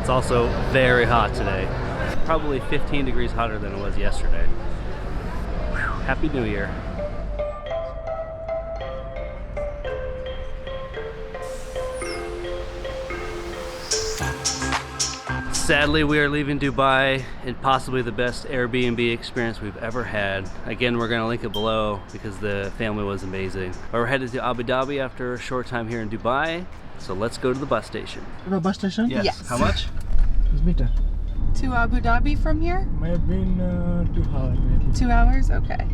It's also very hot today. Probably 15 degrees hotter than it was yesterday. Whew. Happy New Year. Sadly, we are leaving Dubai in possibly the best Airbnb experience we've ever had. Again, we're gonna link it below because the family was amazing. But we're headed to Abu Dhabi after a short time here in Dubai. So let's go to the bus station. The bus station? Yes. How much? It's meter. To Abu Dhabi from here? Might have been 2 hours maybe. 2 hours? Okay.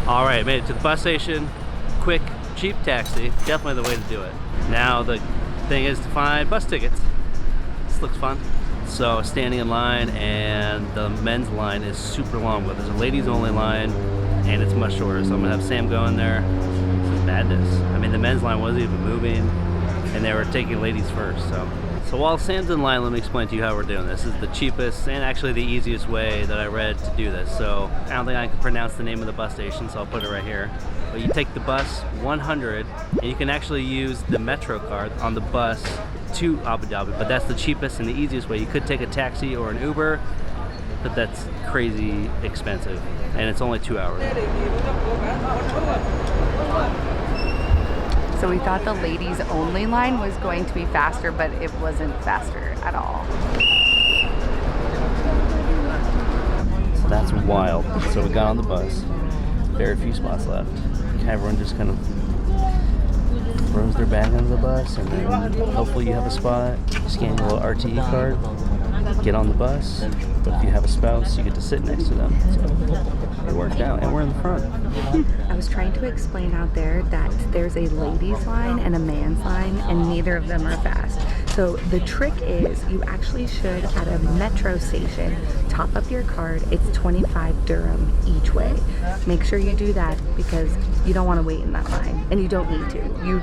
All right, made it to the bus station. Quick, cheap taxi. Definitely the way to do it. Now the thing is to find bus tickets. This looks fun. So standing in line, and the men's line is super long, but there's a ladies only line and it's much shorter. So I'm gonna have Sam go in there. This is madness. I mean, the men's line wasn't even moving and they were taking ladies first. So while Sam's in line, let me explain to you how we're doing this. This is the cheapest and actually the easiest way that I read to do this. So I don't think I can pronounce the name of the bus station, so I'll put it right here. But you take the bus 100 and you can actually use the Metro card on the bus to Abu Dhabi, but that's the cheapest and the easiest way. You could take a taxi or an Uber, but that's crazy expensive and it's only 2 hours. So we thought the ladies only line was going to be faster, but it wasn't faster at all. That's wild. So we got on the bus, very few spots left. Everyone just kind of throws their bag under the bus, and then hopefully you have a spot. You scan your little RTE card, get on the bus. But if you have a spouse, you get to sit next to them. So it worked out, and we're in the front. I was trying to explain out there that there's a ladies line and a man's line, and neither of them are fast. So the trick is you actually should, at a metro station, top up your card. It's 25 dirham each way. Make sure you do that because you don't want to wait in that line, and you don't need to.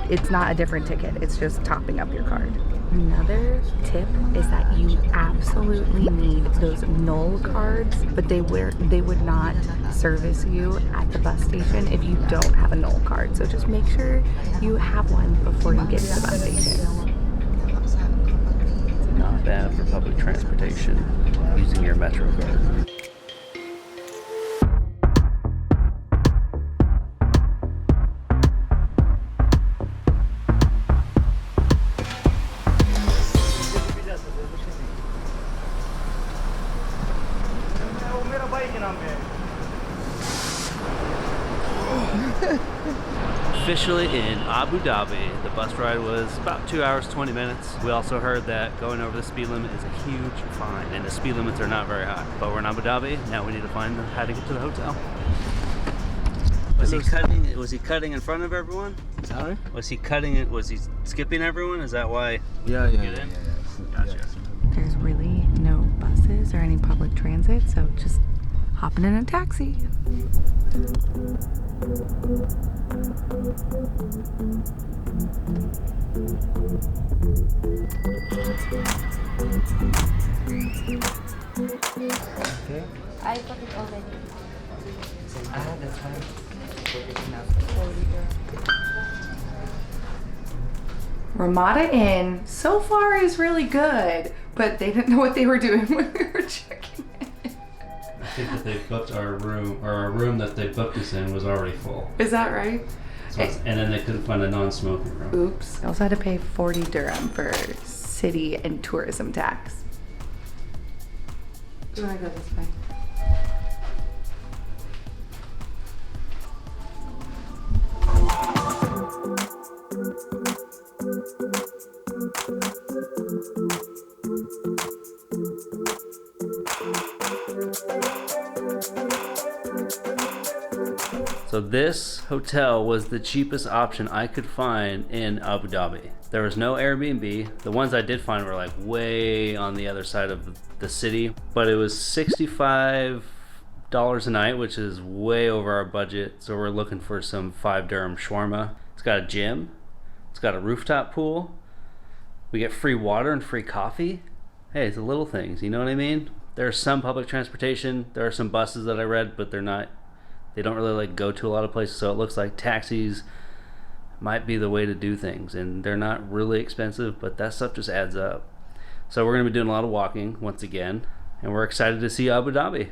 It's not a different ticket. It's just topping up your card. Another tip is that you absolutely need those NOL cards, but they would not service you at the bus station if you don't have a NOL card. So just make sure you have one before you get to the bus station. Not bad for public transportation using your Metro card. Officially in Abu Dhabi. The bus ride was about 2 hours, 20 minutes. We also heard that going over the speed limit is a huge fine, and the speed limits are not very high. But we're in Abu Dhabi. Now we need to find how to get to the hotel. Was he cutting in front of everyone? Sorry? Was he cutting it? Was he skipping everyone? Is that why? Yeah. Gotcha. There's really no buses or any public transit, so just hopping in a taxi. Okay. I got it already. That's fine. Ramada Inn so far is really good, but they didn't know what they were doing when we were checking in. I think that they booked our room, or our room that they booked us in was already full. Is that right? So and then they couldn't find a non-smoking room. Oops. I also had to pay 40 dirham for city and tourism tax. Do you want to go this way? So this hotel was the cheapest option I could find in Abu Dhabi. There was no Airbnb. The ones I did find were like way on the other side of the city, but it was $65 a night, which is way over our budget. So we're looking for some 5 dirham shawarma. It's got a gym. It's got a rooftop pool. We get free water and free coffee. Hey, it's the little things, you know what I mean? There's some public transportation. There are some buses that I read, but they don't really like go to a lot of places. So it looks like taxis, might be the way to do things. And they're not really expensive, but that stuff just adds up. So we're gonna be doing a lot of walking once again, and we're excited to see Abu Dhabi.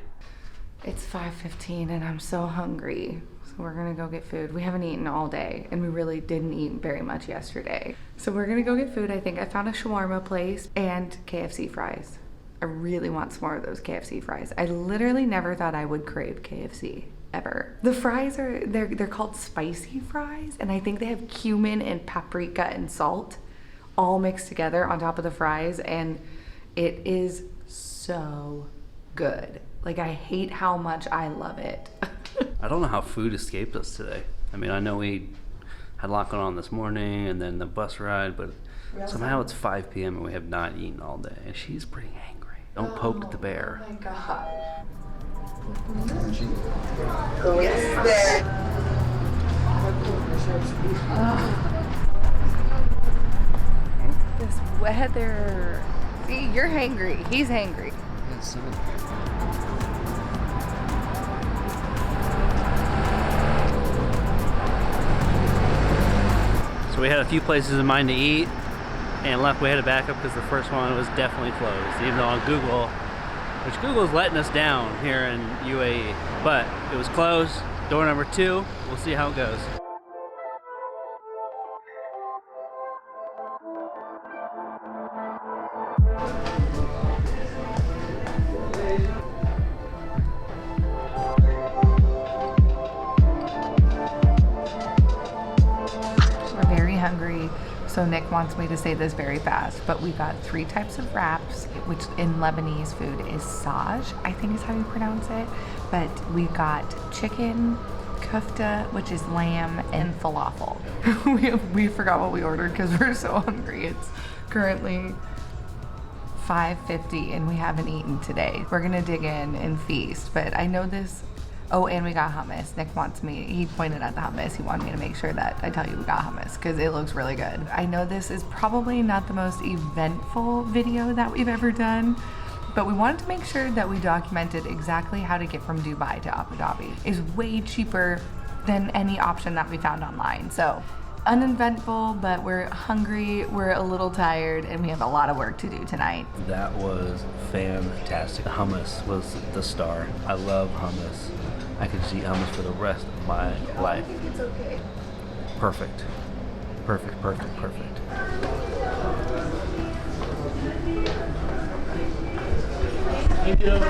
It's 5:15 and I'm so hungry. So we're gonna go get food. We haven't eaten all day and we really didn't eat very much yesterday. So we're gonna go get food. I think I found a shawarma place and KFC fries. I really want some more of those KFC fries. I literally never thought I would crave KFC ever. The fries are, they're called spicy fries, and I think they have cumin and paprika and salt all mixed together on top of the fries, and it is so good. Like, I hate how much I love it. I don't know how food escaped us today. I mean, I know we had a lot going on this morning and then the bus ride, but somehow it's 5 p.m. and we have not eaten all day. And she's pretty angry. Don't poke the bear. Oh my God. Yes, there. This weather. See, you're hangry. He's hangry. So we had a few places in mind to eat, and luckily we had to back up because the first one was definitely closed, even though on Google, which Google's letting us down here in UAE, but it was closed. Door number 2, we'll see how it goes. We're very hungry, so Nick wants me to say this very fast, but we got 3 types of wraps, which in Lebanese food is saj, I think is how you pronounce it. But we got chicken, kufta, which is lamb, and falafel. we forgot what we ordered because we're so hungry. It's currently 5:50 and we haven't eaten today. We're gonna dig in and feast, but I know this. Oh, and we got hummus. Nick wants me, he pointed at the hummus. He wanted me to make sure that I tell you we got hummus because it looks really good. I know this is probably not the most eventful video that we've ever done, but we wanted to make sure that we documented exactly how to get from Dubai to Abu Dhabi. It's way cheaper than any option that we found online. So uneventful, but we're hungry, we're a little tired, and we have a lot of work to do tonight. That was fantastic. Hummus was the star. I love hummus. I could just eat hummus for the rest of my life. It's okay. Perfect. Perfect, perfect, perfect. Thank you.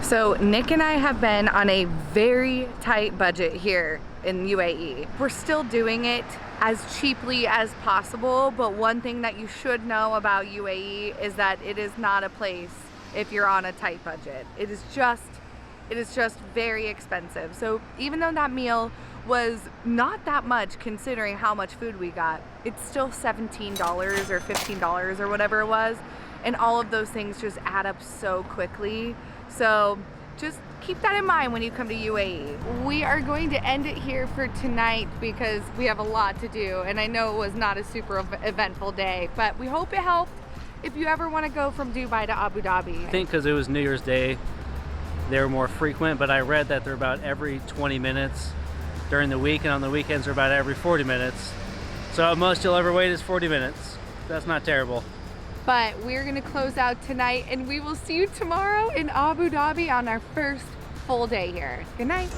So Nick and I have been on a very tight budget here in UAE. We're still doing it as cheaply as possible, but one thing that you should know about UAE is that it is not a place if you're on a tight budget. It is just very expensive. So even though that meal was not that much considering how much food we got, it's still $17 or $15 or whatever it was, and all of those things just add up so quickly. So just keep that in mind when you come to UAE. We are going to end it here for tonight because we have a lot to do, and I know it was not a super eventful day, but we hope it helped if you ever want to go from Dubai to Abu Dhabi. I think because it was New Year's Day, they were more frequent, but I read that they're about every 20 minutes during the week, and on the weekends they're about every 40 minutes. So at most you'll ever wait is 40 minutes. That's not terrible. But we're gonna close out tonight, and we will see you tomorrow in Abu Dhabi on our first full day here. Good night.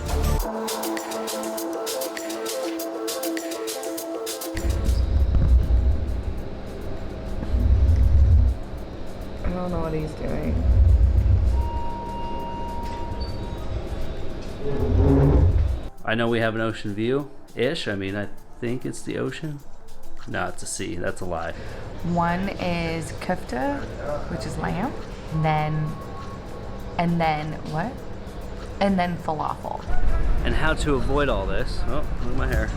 I don't know what he's doing. I know we have an ocean view-ish. I mean, I think it's the ocean. No, it's a sea. That's a lie. One is kufta, which is lamb, and then what? And then falafel. And how to avoid all this. Oh, look at my hair.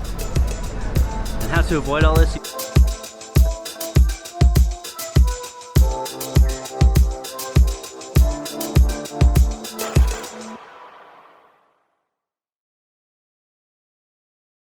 And how to avoid all this.